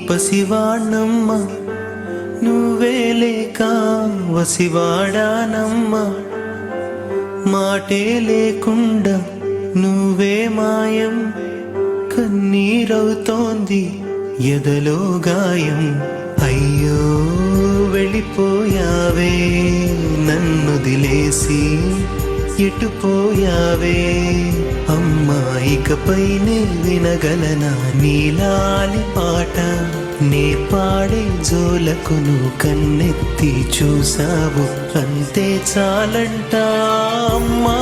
పసివాణమ్మ నువ్వే లేక వసివాడానమ్మ మాటే లేకుండా నువ్వే మాయం కన్నీరవుతోంది ఎదలో గాయం అయ్యో వెళ్ళిపోయావే నన్నొదిలేసి ఎటుపోయావే అమ్మా ఇకపైనే వినగలనా నీలాలి పాట నే పాడే జోలకు నువ్వు కన్నెత్తి చూసావు అంతే చాలంట అమ్మా